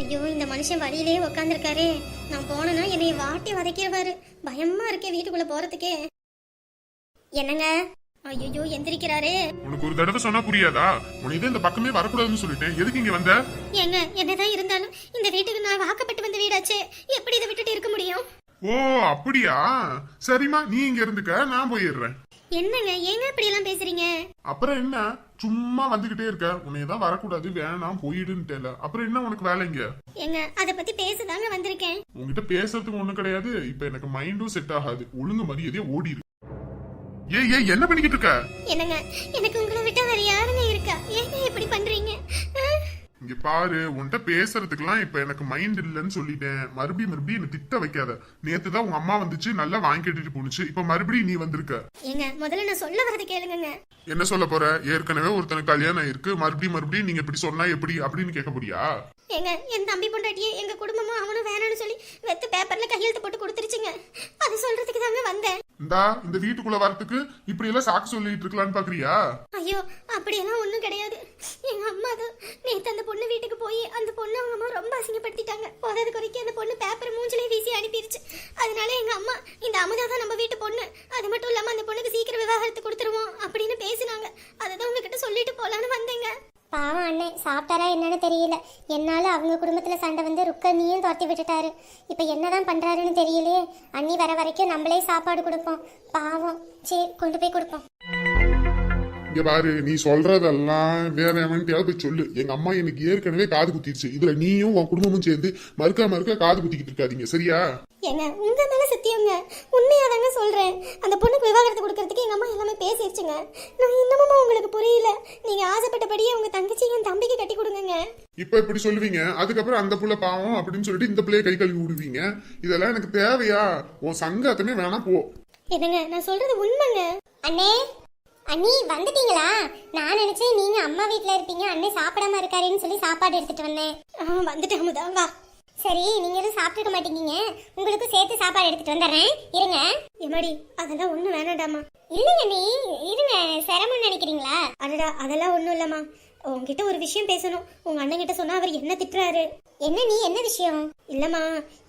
ஐயோ இந்த மனுஷன் வழியிலே உக்காந்துருக்காரு. நான் போனேன்னா என்னைய வாட்டி வதைக்கிறவாரு. பயமா இருக்கே வீட்டுக்குள்ள போறதுக்கே. என்னங்க? ஐயோ எந்திரிக்கிறாரே. உனக்கு ஒரு தடவை சொன்னா புரியாதா? உனக்கு இந்த பக்கமே வரக்கூடாதுன்னு சொல்லிட்டேன். எதுக்கு இங்க வந்த? ஏங்க என்னதான் இருந்தாலும் இந்த வீட்டுக்கு நான் வாக்கப்பட்டு வந்த வீடாச்சே, எப்படி இதை விட்டுட்டு இருக்க முடியும்? ஓ அப்படியா? சரிம்மா, நீ இங்க இருந்துக்க, நான் போயிடுறேன். என்னங்க ஏங்க இப்படி எல்லாம் பேசுறீங்க? அப்புறம் என்ன, சும்மா வந்துகிட்டே இருக்க. உன்னையதான் வரக்கூடாது வேணாம் போயிடுன்னு. அப்புறம் என்ன உனக்கு வேலைங்க? ஏங்க அத பத்தி பேசதாங்க வந்திருக்கேன். உங்ககிட்ட பேசுறதுக்கு ஒண்ணும் கிடையாது. இப்ப எனக்கு மைண்டும் செட் ஆகாது. ஒழுங்கு மரியாதையா ஓடிடு. ஏய் என்ன பண்ணிக்கிட்டு இருக்க? என்னங்க எனக்கு உங்களை விட்டா வேற யாருங்க இருக்கா? ஏங்க இப்படி பண்றீங்க? இங்க பாரு, உன்கிட்ட பேசுறதுக்குலாம் இப்ப எனக்கு மைண்ட் இல்லன்னு சொல்லிட்டேன். மறுபடியும் என்ன திட்ட வைக்காத. நேத்துதான் உங்க அம்மா வந்துச்சு, நல்லா வாங்கி கேட்டுட்டு போனுச்சு. இப்ப மறுபடியும் நீ வந்திருக்க. ஏங்க முதல்ல நான் சொல்ல வரது கேளுங்க. என்ன சொல்ல போற? ஏற்கனவே ஒருத்தனுக்கு கல்யாணம் இருக்கு, மறுபடியும் நீங்க இப்படி சொன்னா எப்படி அப்படின்னு கேட்க போறியா? ஏங்க என் தம்பி பொண்டாட்டியே எங்க குடும்பமும் அவனும் வேணும்னு சொல்லி வெத்து பேப்பர்ல கையெழுத்து போட்டு கொடுத்துருச்சுங்க. அது சொல்றதுக்கு தாங்க வந்தேன். இந்த வீட்டுக்குள்ள வரதுக்கு இப்படி எல்லாம் சாக்கு சொல்லிட்டு இருக்கலான்னு பாக்குறியா? ஐயோ அப்படியெல்லாம் ஒண்ணும் கிடையாது. எங்க அம்மா தான் நேத்து அந்த பொண்ணு வீட்டுக்கு போய் அந்த பொண்ணு அவங்க அம்மா ரொம்ப அசிங்கப்படுத்திட்டாங்க. போதாது குறைக்கு அந்த பொண்ணு பேப்பர் மூஞ்சிலே வீசி அனுப்பிடுச்சு. அதனால எங்க அம்மா இந்த அமுதா தான் நம்ம வீட்டு பொண்ணு, அது மட்டும் இல்லாம அந்த பொண்ணுக்கு சீக்கிரம் விவாகரத்து கொடுத்துருவோம் அப்படின்னு பேசினாங்க. அததான் உங்ககிட்ட சொல்லிட்டு போலான்னு வந்தேங்க. பாவம் அண்ணன் சாப்பிட்டாரா என்னன்னு தெரியல. என்னால அவங்க குடும்பத்துல சண்டை வந்து ருக்கண்ணியும் துரத்தி விட்டுட்டாரு. இப்ப என்னதான் பண்றாருன்னு தெரியலையே. அண்ணி வர வரைக்கும் நம்மளே சாப்பாடு கொடுப்போம். பாவம், சரி கொண்டு போய் கொடுப்போம். இங்க பாரு, நீ சொல்றதெல்லாம் வேற எவன்ட்டையாவது போய் சொல்லு. எங்க அம்மா எனக்கு ஏற்கனவே காது குத்திருச்சு. இதுல நீயும் உன் குடும்பமும் சேர்ந்து மறுக்க காது குத்திக்கிட்டு இருக்காதீங்க, சரியா? ஏங்க உங்க மேல சத்தியங்க, உண்மையாதாங்க சொல்றேன். அந்த பொண்ணுக்கு விவாகரத்து கொடுக்கறதுக்கு எங்க அம்மா எல்லாமே பேசிடுச்சுங்க. நான் இன்னமும் உங்களுக்கு புரியல. நீங்க ஆசைப்பட்டபடியே உங்க தங்கச்சி என் தம்பிக்கு கட்டி கொடுங்க. இப்ப இப்படி சொல்லுவீங்க, அதுக்கப்புறம் அந்த புள்ள பாவம் அப்படின்னு சொல்லிட்டு இந்த பிள்ளைய கை கழுவி விடுவீங்க. இதெல்லாம் எனக்கு தேவையா? உன் சங்கத்தமே வேணா போ. என்னங்க நான் சொல்றது உண்மைங்க. அண்ணே அண்ணி வந்துட்டீங்களா? நான் நினைச்சேன் நீங்க அம்மா வீட்டுல இருப்பீங்க, அண்ணே சாப்பிடாம இருக்காருன்னு சொல்லி சாப்பாடு எடுத்துட்டு வந்தேன். வந்துட்டேன் அமுதா, வா. சரி நீங்க எதுவும் சாப்பிட்டுக்க மாட்டேங்கீங்க, உங்களுக்கு சேர்த்து சாப்பாடு எடுத்துட்டு வந்துடுறேன், இருங்க. எம்மாடி அதெல்லாம் ஒண்ணும் வேணாடாமா. இல்லைங்க நீ இருங்க, சிரமம் நினைக்கிறீங்களா? அடடா அதெல்லாம் ஒண்ணும் இல்லம்மா. உங்ககிட்ட ஒரு விஷயம் பேசணும். உங்க அண்ணன் கிட்ட சொன்னா அவர் என்ன திட்டுறாரு. என்ன நீ என்ன விஷயம்? இல்லம்மா,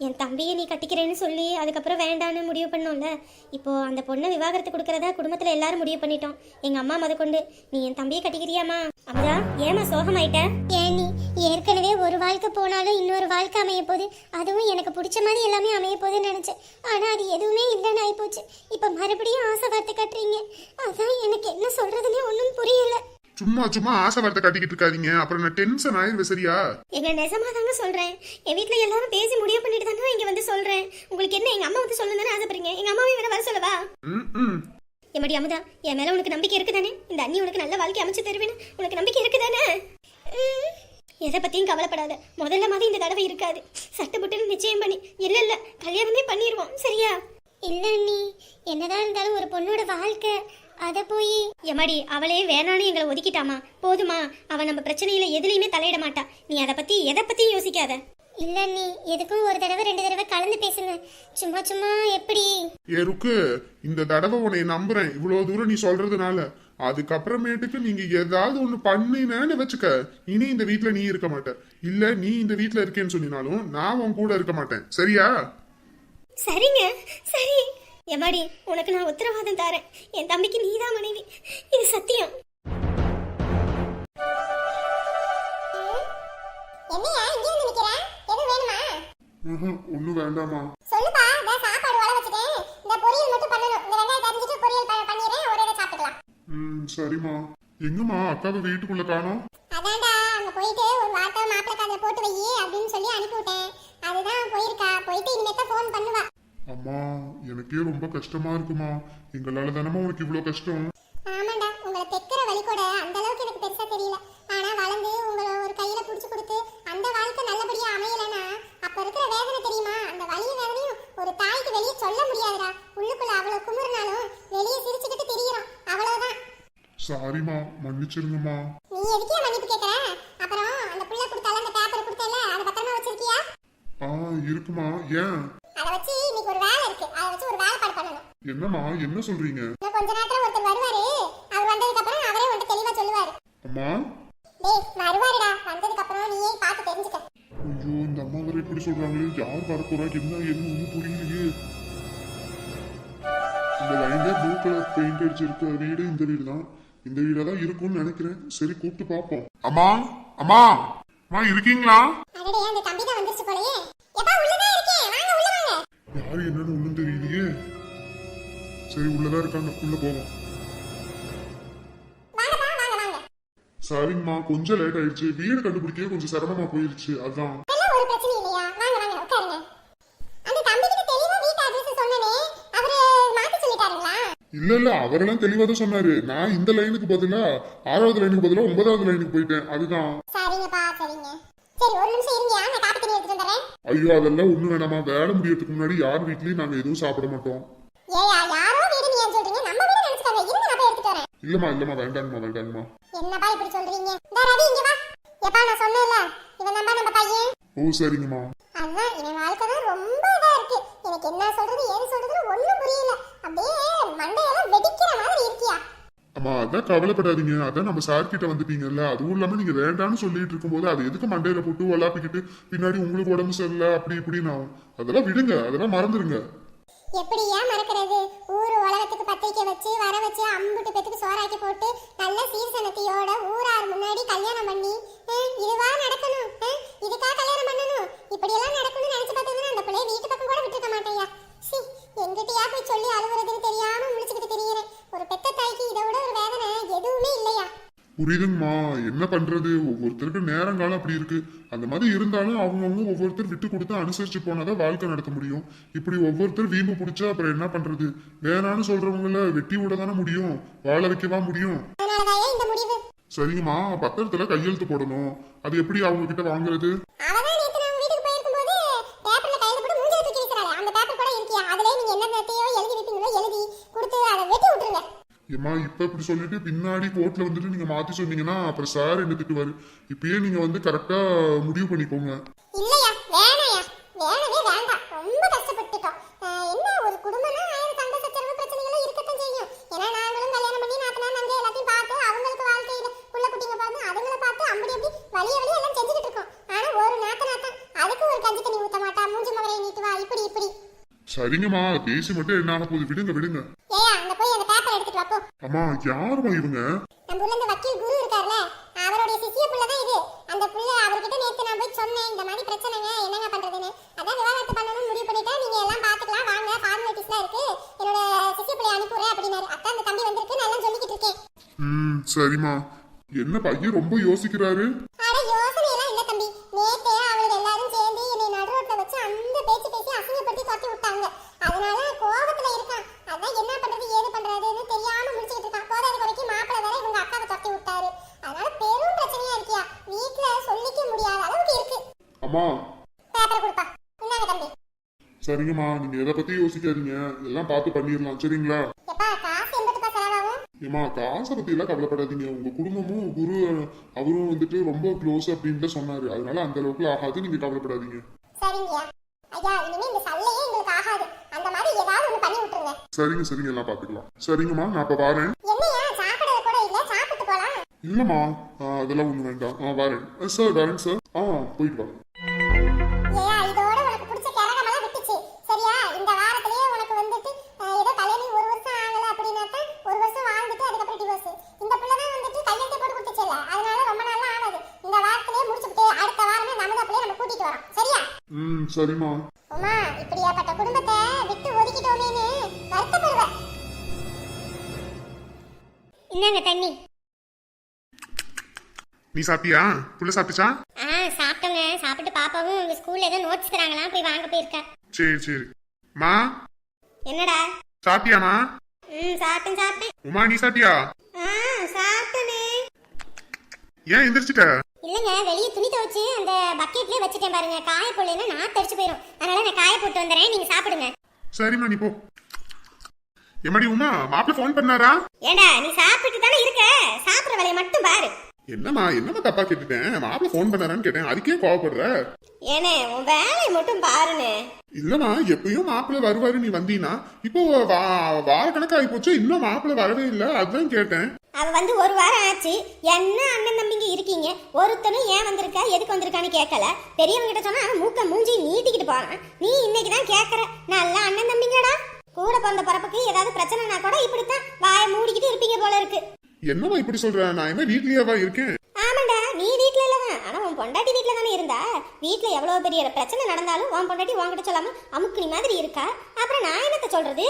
என் தம்பியை நீ கட்டிக்கிறேன்னு சொல்லி அதுக்கப்புறம் வேண்டான்னு முடிவு பண்ணோம்ல. இப்போ அந்த பொண்ணை விவாகரத்து கொடுக்கறதா குடும்பத்துல எல்லாரும் முடிவு பண்ணிட்டோம். எங்க அம்மா முத கொண்டு நீ என் தம்பியை கட்டிக்கிறியாமா? அமுதா ஏமா சோகமாயிட்ட? ஏன் நீ ஏற்கனவே ஒரு வாழ்க்கை போனாலும் இன்னொரு வாழ்க்கை அமைய போகுது, அதுவும் எனக்கு பிடிச்ச மாதிரி எல்லாமே அமைய போகுதுன்னு நினைச்சேன். ஆனா அது எதுவுமே இல்லைன்னு ஆயிப்போச்சு. இப்ப மறுபடியும் ஆசை வார்த்தை கட்டுறீங்க. அதான் எனக்கு என்ன சொல்றதுன்னே ஒன்றும் புரியல. சும்மா ஆசை வார்த்தை கட்டிக்கிட்டு இருக்காதீங்க, அப்புறம் நான் டென்ஷன் ஆயிடுவேன், சரியா? எங்க நெசமா தாங்க சொல்றேன். என் வீட்டுல எல்லாரும் பேசி முடிவு பண்ணிட்டு தானே இங்க வந்து சொல்றேன். உங்களுக்கு என்ன எங்க அம்மா வந்து சொல்லணும் தானே ஆசைப்படுறீங்க? எங்க அம்மாவையும் வேற வர சொல்லவா? எம்மடி அமுதா, என் மேல உனக்கு நம்பிக்கை இருக்குதானே? இந்த அண்ணி உனக்கு நல்ல வாழ்க்கை அமைச்சு தருவேன்னு உனக்கு நம்பிக்கை இருக்குதானே? எதை பத்தியும் கவலைப்படாத. முதல்ல மாதிரி இந்த தடவை இருக்காது. சட்டப்பட்டு நிச்சயம் பண்ணி இல்ல கல்யாணமே பண்ணிடுவோம், சரியா? இல்ல நீ என்னதான் இருந்தாலும் ஒரு பொண்ணோட வாழ்க்கை, அத போய் எம்மாடி அவளே வேணான்னு எங்களை ஒதுக்கிட்டாமா, போதுமா? அவ நம்ம பிரச்சனையில எதுலையுமே தலையிட மாட்டா. நீ எதை பத்தியும் யோசிக்காத. இல்ல நீ எதுக்கும் ஒரு தடவை 2 தடவை கலந்து பேசுங்க. சும்மா எப்படி? ருக்கு, இந்த தடவை உன்னை நம்புறேன் இவ்வளவு தூரம் நீ சொல்றதுனால. அதுக்கப்புறமேட்டுக்கு நீங்க ஏதாவது ஒண்ணு பண்ணினேன்னு வச்சுக்க, இனி இந்த வீட்டுல நீ இருக்க மாட்ட. இல்ல நீ இந்த வீட்டுல இருக்கேன்னு சொன்னாலும் நான் உன் கூட இருக்க மாட்டேன், சரியா? சரிங்க சரி. எம்மாடி உனக்கு நான் உத்தரவாதம் தரேன். என் தம்பிக்கு நீதான் மனைவி, இது சத்தியம். என்னையா இங்க வந்து நிக்கிற? எது வேணுமா? ஒண்ணும் வேண்டாமா. சொல்லுப்பா, நான் சாப்பாடு வள வச்சிட்டேன். இந்த பொரியல் மட்டும் பண்ணனும். இந்த வெங்காயம் அரிஞ்சிட்டு பொரியல் பண்ணிறேன், ஒரே சாப்பிட்டுக்கலாம். சரிம்மா. எங்கம்மா அக்காவை வீட்டுக்குள்ள காணோம்? அதான்டா அங்க போயிட்டு ஒரு வார்த்தை மாப்பிள காதுல போட்டு வை அப்படின்னு சொல்லி அனுப்பி விட்டேன். அதுதான் போயிருக்கா. போயிட்டு இனிமேல் தான் ஃபோன் பண்ணுவா. அம்மா எனக்கே ரொம்ப கஷ்டமா இருக்குமா. எங்களால தானமா உனக்கு இவ்வளவு கஷ்டம். ஆமாண்டா, உங்களை தெக்கிற வழி கூட அந்த அளவுக்கு எனக்கு பெருசா தெரியல. ஆனா வளர்ந்து உங்களை ஒரு கையில புடிச்சு கொடுத்து அந்த வாழ்க்கை நல்லபடியா அமையலனா அப்ப இருக்கிற வேதனை தெரியுமா? அந்த வலிய வேதனையும் ஒரு தாய்க்கு வெளியே சொல்ல முடியாதுடா. உள்ளுக்குள்ள அவ்வளவு குமுறினாலும் வெளியே சிரிச்சுக்கிட்டு திரியறோம், அவ்வளவுதான். சாரிமா, மன்னிச்சிருங்கம்மா. நீ எதுக்கே மன்னிப்பு கேக்குற? அப்புறம் அந்த புள்ள கொடுத்தால அந்த பேப்பர் கொடுத்தல, அதை பத்திரமா வச்சிருக்கியா? இருக்குமா. ஏன்? அதை வச்சு இன்னைக்கு ஒரு வேலை இருக்கு, அதை வச்சு ஒரு வேலைப்பாடு பண்ணணும். என்னம்மா என்ன சொல்றீங்க? இன்னும் கொஞ்ச நேரத்துல ஒருத்தர் வருவாரு. அவர் வந்ததுக்கு அப்புறம் அவரே உன்கிட்ட தெளிவா சொல்லுவாரு. அம்மா டேய் வருவாருடா, வந்ததுக்கு அப்புறம் நீயே பார்த்து தெரிஞ்சுக்க. ஐயோ, கடவுளே, யார் வரப்போறா, என்ன ஒண்ணும் புரியலையே. இந்த லைன்ல ப்ளூ கலர் பெயிண்ட் அடிச்சிருக்க வீடு இந்த வீடு தான். இந்த வீடா தான் இருக்கும்னு நினைக்கிறேன். சரி, கூப்பிட்டு பாப்போம். அம்மா, அம்மா, அம்மா இருக்கீங்களா? அடடே, அந்த தம்பி தான் வந்துருச்சு போலயே. எப்பா உள்ளதா இருக்கேன், வாங்க உள்ள வாங்க. யாரு என்னன்னு ஒண்ணும் தெரியலையே. சரி, உள்ளதா இருக்காங்க, உள்ள போவோம். வாங்கப்பா, வாங்க வாங்க. சரிங்கம்மா, கொஞ்சம் லேட் ஆயிடுச்சு. வீடு கண்டுபிடிக்க கொஞ்சம் சிரமமா போயிருச்சு, அதான். அதெல்லாம் ஒரு பிரச்சனை இல்லையா? வாங்க வாங்க உட்காருங்க. அந்த தம்பி கிட்ட தெளிவா வீட்டு அட்ரஸ் சொன்னனே, அவரு மாத்தி சொல்லிட்டாருங்களா? இல்ல, அவரெல்லாம் தெளிவா தான் சொன்னாரு. நான் இந்த லைனுக்கு பதிலா 6வது லைனுக்கு பதிலா 9வது லைனுக்கு போயிட்டேன், அதுதான். சரிங்கப்பா, சரிங்க. சரி, ஒரு நிமிஷம் இருங்க, நான் காப்பி தண்ணி எடுத்துட்டு வந்துறேன். ஐயோ, அதெல்லாம் ஒண்ணு வேணாமா. வேலை முடியறதுக்கு முன்னாடி யார் வீட்லயும் நாங்க எதுவும் சாப்பிட மாட்டோம். ஏயா, யாரோ வீடு நீ ஏன் சொல்றீங்க? நம்ம வீடு நினைச்சுக்காங்க. இருங்க, நான் போய் எடுத்துட்டு வரேன். இல்லம்மா, வேண்டாங்கம்மா. என்னப்பா இப்படி சொல்றீங்க? இந்த ரவி இங்க வா. எப்பா நான் சொன்னேன்ல, இவன் நம்ம பையன். ஓ, சரிங்கம்மா. அதான் இவன் வாழ்க்கை தான் ரொம்ப இதா இருக்கு. எனக்கு என்ன சொல்றது ஏது சொல்றதுன்னு ஒண்ணும் புரியல. அப்படியே மண்டையெல்லாம் வெடிக்கிற மாதிரி இருக்கியா? அம்மா, அதான் கவலைப்படாதீங்க. அதான் நம்ம சார் கிட்ட வந்துட்டீங்கல்ல. அதுவும் இல்லாம நீங்க வேண்டாம்னு சொல்லிட்டு இருக்கும்போது அது எதுக்கு மண்டையில போட்டு வளாப்பிக்கிட்டு பின்னாடி உங்களுக்கு உடம்பு சரியில்லை அப்படி இப்படின்னு ஆகும். அதெல்லாம் விடுங்க, அதெல்லாம் மறந்துடுங்க. எப்படியா மறக்கிறது? ஊர் உலகத்துக்கு பத்திரிக்கை வச்சு வர வச்சு அம்புட்டு பேத்துக்கு சோறாக்கி போட்டு நல்ல சீர்சனத்தையோட ஊரார் முன்னாடி கல்யாணம் பண்ணி இதுவா நடக்கணும், இதுக்கா கல்யாணம் பண்ணணும், இப்படியெல்லாம் நடக்கணும்னு நினைச்சு பார்த்ததுன்னா அந்த பிள்ளைய வீட்டு பக்கம் கூட விட்டுருக்க மாட்டேயா. சி, எங்கிட்டயா போய் சொல்லி அழுகுறதுன்னு தெரியாம முடிச்சுக்கிட்டு தெரியுறேன். ஒரு பெத்த தாய்க்கு இதை விட ஒரு வேதனை எதுவுமே இல்லையா? புரியுதுங்கம்மா, என்ன பண்றது, ஒவ்வொருத்தருக்கு நேரங்காலம் அப்படி இருக்கு. அந்த மாதிரி இருந்தாலும் அவங்கவுங்க ஒவ்வொருத்தர் விட்டு கொடுத்து அனுசரிச்சு போனாதான் வாழ்க்கை நடத்த முடியும். இப்படி ஒவ்வொருத்தர் வீம்பு பிடிச்சா அப்புறம் என்ன பண்றது? வேணான்னு சொல்றவங்கள வெட்டி விட தானே முடியும், வாழ வைக்கவா முடியும்? அதனாலதான் இந்த முடிவு. சரிங்கம்மா, பத்திரத்துல கையெழுத்து போடணும். அது எப்படி அவங்க கிட்ட வாங்குறது? அவதான் நேத்து நான் வீட்டுக்கு போயிருக்கும்போது பேப்பர்ல கையில போட்டு மூஞ்சில தூக்கி வீசுறாளே, அந்த பேப்பர் கூட இருக்கியா? அதுல நீங்க என்ன தேவையோ எழுதி வைப்பீங்களோ எழுதி கொடுத்து அதை வெட்டி விட்டுருங்க. ஏம்மா, இப்ப இப்படி சொல்லிட்டு பின்னாடி கோர்ட்ல வந்துட்டு நீங்க மாத்தி சொன்னீங்கன்னா அப்புறம் சார் என்ன திட்டுவாரு. இப்பயே நீங்க வந்து கரெக்டா முடிவு பண்ணிக்கோங்க. இல்லையா, வேணாயா, வேணவே வேண்டாம். ரொம்ப கஷ்டப்பட்டுட்டோம். என்ன ஒரு குடும்பம்னா ஆயிரம் சண்டை சச்சரவு பிரச்சனைகளும் இருக்கத்தான் செய்யும். ஏன்னா நாங்களும் கல்யாணம் பண்ணி நாத்தனா நாங்க எல்லாத்தையும் பார்த்து அவங்களுக்கு வாழ்க்கையில புள்ள குட்டிங்க பார்த்து அதுங்களை பார்த்து அப்படி அப்படி வழிய எல்லாம் செஞ்சுக்கிட்டு இருக்கோம். ஆனா ஒரு நாத்தனாத்தான் அதுக்கு ஒரு கஞ்சி தண்ணி ஊத்த மாட்டா, மூஞ்சி மகரையை நீட்டுவா, இப்படி. சரிங்கம்மா, பேசி மட்டும் என்ன ஆக போகுது, விடுங்க. ஏயா, அங்க போய் அந்த பேப்பர் எடுத்துட்டு வா போ. அம்மா, யாருமா இவங்க? நம்ம ஊர்ல இந்த வக்கீல் குரு இருக்கார்ல, அவருடைய சிசிய புள்ள தான் இது. அந்த புள்ள அவர்கிட்ட நேத்து நான் போய் சொன்னேன், இந்த மாதிரி பிரச்சனைங்க என்னங்க பண்றதுன்னு. அதான் விவாதத்தை பண்ணணும்னு முடிவு பண்ணிட்டேன். நீங்க எல்லாம் பாத்துக்கலாம் வாங்க, ஃபார்மாலிட்டிஸ்லாம் இருக்கு, என்னோட சிசிய புள்ளைய அனுப்புறேன் அப்படின்னாரு. அதான் அந்த தம்பி வந்திருக்கு, நான் எல்லாம் சொல்லிக்கிட்டு இருக்கேன். சரிம்மா. என்ன பையன் ரொம்ப யோசிக்கிறாரு? அட யோசனை எல்லாம் இல்ல தம்பி. நேத்தே அவளுக்கு எல்லாரும் சேர்ந்து என்னை நடுரோட்ல வச்சு அந்த பேச்சு பேசி அசிங்கப்படுத்தி துரத்தி விட்டாங்க. அதனால கோபத்துல இருக்கான். அதான் என்ன பண்றது ஏது பண்றதுன்னு தெரியாம முடிச்சுக்கிட்டு இருக்கான். போதாத குறைக்கு மாப்பிள்ளை வேற இவங்க அக்காவை துரத்தி விட்டாரு. அதனால பெரும் பிரச்சனையா இருக்கியா, வீட்டுல சொல்லிக்க முடியாத அளவுக்கு இருக்கு. அம்மா, பேப்பர் கொடுப்பா. இந்தாங்க தம்பி. சரிங்கம்மா, நீங்க எதை பத்தி யோசிக்காதீங்க, எல்லாம் பார்த்து பண்ணிடலாம், சரிங்களா? எப்பா காசு எண்பதுப்பா செலவாகும். ஏமா, காசை பத்தி எல்லாம் கவலைப்படாதீங்க. உங்க குடும்பமும் குரு அவரும் வந்துட்டு ரொம்ப க்ளோஸ் அப்படின்னு சொன்னாரு. அதனால அந்த அளவுக்கு ஆகாது, நீங்க கவலைப்படாதீங்க. சரிங்கய்யா. ஐயா, இனிமே இந்த சல்லையே எங்களுக்கு ஆகாது. அந்த மாதிரி ஏதாவது ஒண்ணு பண்ணி விட்டுருங்க. சரிங்க, எல்லாம் பாத்துக்கலாம். சரிங்கம்மா, நான் இப்ப வரேன். என்னையா சாப்பிட கூட இல்ல, சாப்பிட்டு போலாம். இல்லம்மா, அதெல்லாம் ஒண்ணு வேண்டாம். வரேன் சார், வரேன் சார். போயிட்டு வரேன். ஏயா, இதோட உனக்கு பிடிச்ச கரகமெல்லாம் விட்டுச்சு. சரியா, இந்த வாரத்திலேயே உனக்கு வந்துட்டு ஏதோ கல்யாணம் 1 வருஷம் ஆகல அப்படின்னாக்கா 1 வருஷம் வாழ்ந்துட்டு அதுக்கப்புறம் டிவோர்ஸ். இந்த பிள்ளை தான் வந்துட்டு கையெழுத்து போட்டு கொடுத்துச்சுல்ல, அதனால ரொம்ப நாளா ஆகாது. இந்த வாரத்திலேயே முடிச்சுட்டு அடுத்த வாரமே நம்ம அப்படியே நம்ம கூட்டிட்டு வரோம். சரியா? சரிம்மா. உமா, இப்படியாப்பட்ட குடும்பத்தை விட்டு ஒதுக்கிட்டோமேன்னு வருத்தப்படுவேன். இந்தாங்க தண்ணி. நீ சாப்பிட்டியா? புள்ள சாப்பிட்டுச்சா? சாப்பிட்டோங்க. சாப்பிட்டு பாப்பாவும் உங்க ஸ்கூல்ல ஏதோ நோட்ஸ் தராங்களாம், போய் வாங்க போயிருக்கா. சரி. மா, என்னடா? சாப்பிட்டியாமா? சாப்பிட்டேன். உமா, நீ சாப்பிட்டியா? சாப்பிட்டனே. ஏன் எந்திரிச்சிட்ட? இல்லங்க, வெளியே துணி துவைச்சு அந்த பக்கெட்லயே வச்சுட்டேன் பாருங்க. காய போடலன்னா நான் தெரிச்சு போயிடும். அதனால நான் காய போட்டு வந்துடுறேன், நீங்க சாப்பிடுங்க. சரிம்மா, நீ போ. எம்மாடி உமா, மாப்பிள்ள ஃபோன் பண்ணாரா? ஏண்டா, நீ சாப்பிட்டு தானே இருக்க, சாப்பிடுற வேலையை மட்டும் பாரு. என்னம்மா தப்பா கேட்டுட்டேன்? மாப்பிள்ள ஃபோன் பண்ணாரான்னு கேட்டேன், அதுக்கே கோவப்படுற? ஏனே, உன் வேலையை மட்டும் பாருன்னு. இல்லம்மா, எப்பயும் மாப்பிள்ள வருவாரு, நீ வந்தீனா இப்போ வார கணக்கு ஆகி போச்சு, இன்னும் மாப்பிள்ள வரவே இல்ல, அதுதான் கேட்டேன். அவ வந்து ஒரு வாரம் ஆச்சு. என்ன அண்ணன் தம்பிங்க இருக்கீங்க, ஒருத்தனும் ஏன் வந்திருக்கா எதுக்கு வந்திருக்கான்னு கேட்கல. பெரியவங்க கிட்ட சொன்னா அவன் மூக்க மூஞ்சி நீட்டிக்கிட்டு போறான். நீ இன்னைக்கு தான் கேட்கற. நல்லா அண்ணன் தம்பிங்கடா. கூட பிறந்த பரப்புக்கு ஏதாவது பிரச்சனைனா கூட இப்படித்தான் வாயை மூடிக்கிட்டு இருப்பீங்க போல இருக்கு. என்னம்மா இப்படி சொல்ற? நான் என்ன வீட்லயேவா இருக்கேன்? ஆமாண்டா, நீ வீட்ல இல்லதான், ஆனா உன் பொண்டாட்டி வீட்ல தானே இருந்தா. வீட்ல எவ்வளவு பெரிய பிரச்சனை நடந்தாலும் உன் பொண்டாட்டி உன்கிட்ட சொல்லாம அமுக்குனி மாதிரி இருக்கா. அப்புறம் நான் என்னத்த சொல்றது?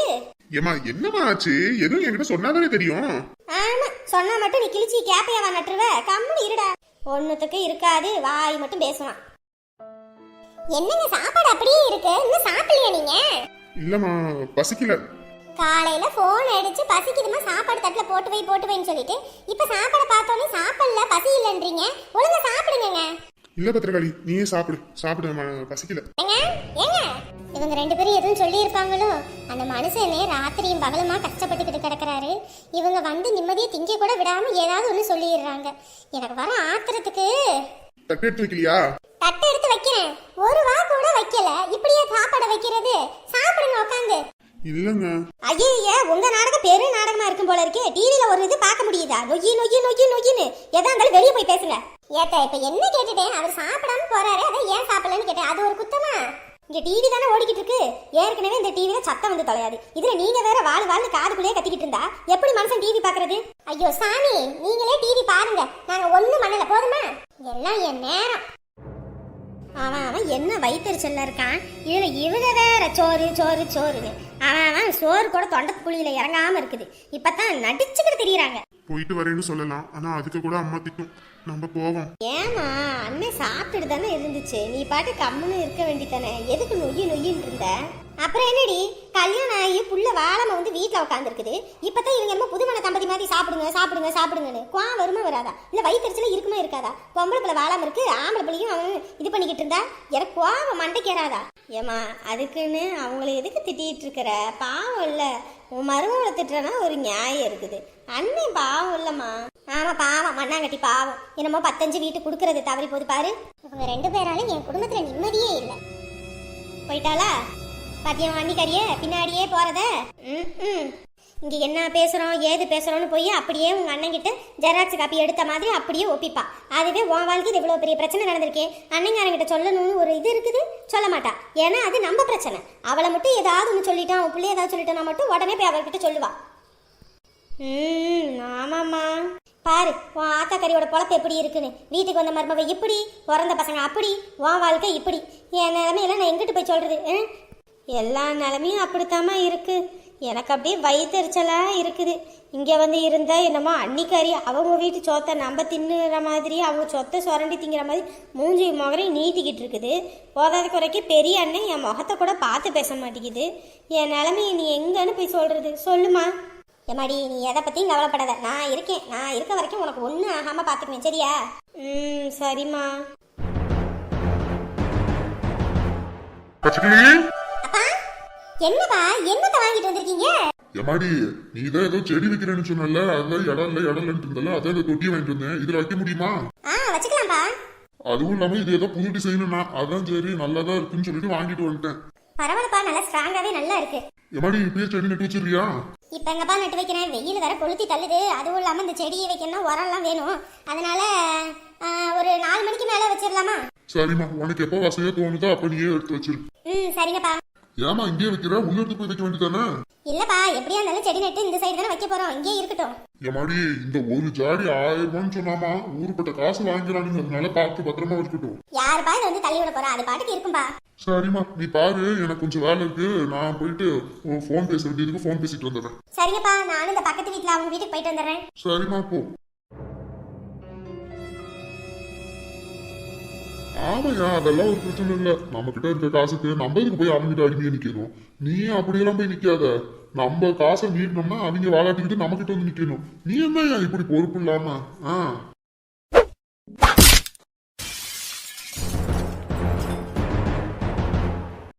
ஏமா என்னமா ஆச்சு? எதுவும் என்கிட்ட சொன்னாதானே தெரியும். ஆமா, சொன்னா மட்டும் நீ கிழிச்சி கேப்பையாவா நட்டுருவ? கம்முனு இருடா. ஒண்ணுத்துக்கு இருக்காது, வாய் மட்டும் பேசுவான். என்னங்க சாப்பாடு அப்படியே இருக்கு, இன்னும் சாப்பிடலையா நீங்க? இல்லம்மா, பசிக்கல. காலையில போன் அடிச்சு பசிக்குதுமா சாப்பாடு தட்டுல போட்டு வைன்னு சொல்லிட்டு இப்ப சாப்பாட பார்த்தோன்னே சாப்பிடல பசி இல்லன்றீங்க. ஒழுங்கா சாப்பிடுங்க. இல்ல பத்திரகாளி, நீயே சாப்பிடு. பசிக்கல. ஏங்க ஏங்க இவங்க ரெண்டு பேரும் எதுவும் சொல்லி இருப்பாங்களோ? அந்த மனுஷனே ராத்திரியும் பகலுமா கஷ்டப்பட்டுக்கிட்டு கிடக்குறாரு. இவங்க வந்து நிம்மதியை திங்க கூட விடாம ஏதாவது ஒண்ணு சொல்லிடுறாங்க. எனக்கு வர ஆத்திரத்துக்கு தட்டு எடுத்து வைக்கலையா? தட்டு எடுத்து வைக்கிறேன். ஒரு வா கூட வைக்கல. இப்படியே சாப்பாட வைக்கிறது? சாப்பிடுங்க உட்காந்து. இல்லங்க. ஐயே, உங்க நாடகம் பெரு நாடகமா இருக்கும் போல இருக்கே. டிவில ஒரு இது பார்க்க முடியுதா? நொய்யி நொய்யி நொய்யி நொய்யின்னு எதா இருந்தாலும் வெளியே போய் பேசுங்க. ஏத்தா இப்ப என்ன கேட்டுட்டேன்? அவர் சாப்பிடாம போறாரு, அதை ஏன் சாப்பிடலன்னு கேட்டேன். அது ஒரு குத்தமா? இங்க டிவி தானே ஓடிக்கிட்டு இருக்கு. ஏற்கனவே இந்த டிவில சத்தம் வந்து தொலையாது. இதுல நீங்க வேற வாழ் காதுக்குள்ளேயே கத்திக்கிட்டு இருந்தா எப்படி மனுஷன் டிவி பாக்குறது? ஐயோ சாமி, நீங்களே டிவி பாருங்க, நாங்க ஒண்ணும் பண்ணல போதுமா? எல்லாம் என் நேரம். அவன் என்ன வயிற்றுச்சல்ல இருக்கான். இதுல இவங்க வேற சோறு சோறு சோறுன்னு. அவன் சோறு கூட தொண்டை குழியில இறங்காம இருக்குது. இப்பதான் நடிச்சுக்கிட்டு திரியறாங்க. போயிட்டு வரேன்னு சொல்லலாம், ஆனா அதுக்கு கூட அம்மா திட்டும். நம்ம போவோம். ஏமா, அண்ணன் சாப்பிட்டுட்டு தானே இருந்துச்சு. நீ பாட்டு கம்முன்னு இருக்க வேண்டித்தானே. எதுக்கு நொய்யின்னு இருந்த? அப்புறம் என்னடி, கல்யாணம் ஆகி புள்ள வாழாம வந்து வீட்டுல உட்காந்துருக்குது. இப்பதான் இவங்க என்ன புதுமண தம்பதி மாதிரி சாப்பிடுங்க சாப்பிடுங்க சாப்பிடுங்கன்னு குவா வருமா வராதா? இல்ல வயிற்றுல இருக்குமா இருக்காதா? பொம்பளை பிள்ளை வாழாம இருக்கு, ஆம்பளை பிள்ளையும் அவன் இது பண்ணிக்கிட்டு இருந்தா எனக்கு குவாவ மண்டைக்கேறாதா? ஏமா, அதுக்குன்னு அவங்கள எதுக்கு திட்டிட்டு இருக்கிற? பாவம் இல்ல. உன் மருமகளை திட்டுறனா ஒரு நியாயம் இருக்குது. அண்ணன் பாவம் இல்லம்மா. ஆமா பாவம், மண்ணாங்கட்டி பாவம். என்னமோ 15 வீட்டு கொடுக்கறது தவறி போது பாரு. இவங்க ரெண்டு பேராலும் என் குடும்பத்துல நிம்மதியே இல்ல. போயிட்டாளா? பாத்தியம் வண்டிக்காரிய பின்னாடியே போறத. இங்க என்ன பேசுறோம் ஏது பேசுறோம்னு போய் அப்படியே உங்க அண்ணன் கிட்ட ஜெராக்ஸ் காப்பி எடுத்த மாதிரி அப்படியே ஒப்பிப்பா. அதுவே உன் வாழ்க்கையில் இவ்வளவு பெரிய பிரச்சனை நடந்திருக்கே, அண்ணங்காரங்கிட்ட சொல்லணும்னு ஒரு இது இருக்குது, சொல்ல மாட்டா. ஏன்னா அது நம்ம பிரச்சனை. அவளை மட்டும் ஏதாவது ஒன்று சொல்லிட்டான், உன் பிள்ளை ஏதாவது சொல்லிட்டானா மட்டும் உடனே போய் அவர்கிட்ட சொல்லுவா. ஆமாம்மா, பாரு உன் ஆத்தாக்கறியோட பொழப்பு எப்படி இருக்குன்னு. வீட்டுக்கு வந்த மருமவை இப்படி, பிறந்த பசங்க அப்படி, உன் வாழ்க்கை இப்படி. என் நிலைமையெல்லாம் நான் எங்கிட்டு போய் சொல்றது? எல்லா நிலைமையும் அப்படித்தாம்மா இருக்கு. எனக்கு அப்படியே வயிற்றுச்சலா இருக்குது. இங்கே வந்து இருந்தா என்னமோ அன்னிக்காரி அவங்க வீட்டு சொத்தை நம்ம தின்னுற மாதிரி, அவங்க சொத்தை சுரண்டி திங்கிற மாதிரி மூஞ்சி முகரையும் நீட்டிக்கிட்டு இருக்குது. போதாத குறைக்கு பெரிய அண்ணன் என் முகத்தை கூட பார்த்து பேச மாட்டேங்குது. என் நிலைமையை நீ எங்கன்னு போய் சொல்றது? சொல்லுமா. எம்மாடி, நீ எதை பற்றியும் கவலைப்படாத. நான் இருக்கேன். நான் இருக்க வரைக்கும் உனக்கு ஒன்றும் ஆகாமல் பார்த்துக்குவேன், சரியா? சரிம்மா. அப்பா, என்னப்பா என்னத்தை வாங்கிட்டு வந்திருக்கீங்க? எமாடி, நீ தான் ஏதோ செடி வைக்கிறேன்னு சொன்னல, அதான் இடம் இல்லைன்னு இருந்தல, அதான் இந்த தொட்டியை வாங்கிட்டு வந்தேன். இதுல வைக்க முடியுமா? வச்சுக்கலாம்ப்பா. அதுவும் இல்லாம இது ஏதோ புது டிசைனுனா, அதான் சரி நல்லதா இருக்குன்னு சொல்லிட்டு வாங்கிட்டு வந்துட்டேன். பரவாயில்லப்பா, நல்லா ஸ்ட்ராங்காவே நல்லா இருக்கு. எமாடி, இப்பயே செடி நட்டு வச்சிருக்கியா? இப்ப எங்கப்பா நட்டு வைக்கிறேன், வெயில் வேற கொளுத்தி தள்ளுது. அதுவும் இல்லாம இந்த செடியை வைக்கணும்னா உரம்லாம் வேணும். அதனால ஒரு 4 மணிக்கு மேல வச்சிடலாமா? சரிம்மா, உனக்கு எப்போ வசதியா தோணுதோ அப்ப நீயே எடுத்து வச்சிரு. சரிங்கப்பா. ஏமா இங்கே வைக்கிற? உள்ள எடுத்து போய் வைக்க வேண்டியதானே? இல்லப்பா, எப்படியா இருந்தாலும் செடி நட்டு இந்த சைடு தானே வைக்க போறோம், இங்கே இருக்கட்டும். எமாடி, இந்த ஒரு ஜாடி 1000 ரூபான்னு சொன்னாமா, ஊருப்பட்ட காசு வாங்கிறானுங்க. அதனால பார்த்து பத்திரமா இருக்கட்டும். யாருப்பா இதை வந்து தள்ளி விட போறா? அது பாட்டுக்கு இருக்கும்பா. சரிம்மா, நீ பாரு, எனக்கு கொஞ்சம் வேலை இருக்கு. நான் போயிட்டு போன் பேச வேண்டியதுக்கு போன் பேசிட்டு வந்துடுறேன். சரிங்கப்பா, நானும் இந்த பக்கத்து வீட்டுல அவங்க வீட்டுக்கு போயிட்டு வந்துடுறேன். சரிம்மா, போ. ஆமையா, அதெல்லாம் ஒரு பிரச்சனை இல்ல. நம்ம கிட்ட இருக்க காசுக்கு நம்ம இதுக்கு போய் அவங்க கிட்ட அடிமையா நிக்கணும். நீ அப்படியெல்லாம் போய் நிக்காத. நம்ம காசை நீட்டணும்னா அவங்க வாழாட்டிக்கிட்டு நம்ம கிட்ட வந்து நிக்கணும். நீ என்ன இப்படி பொறுப்பு இல்லாம?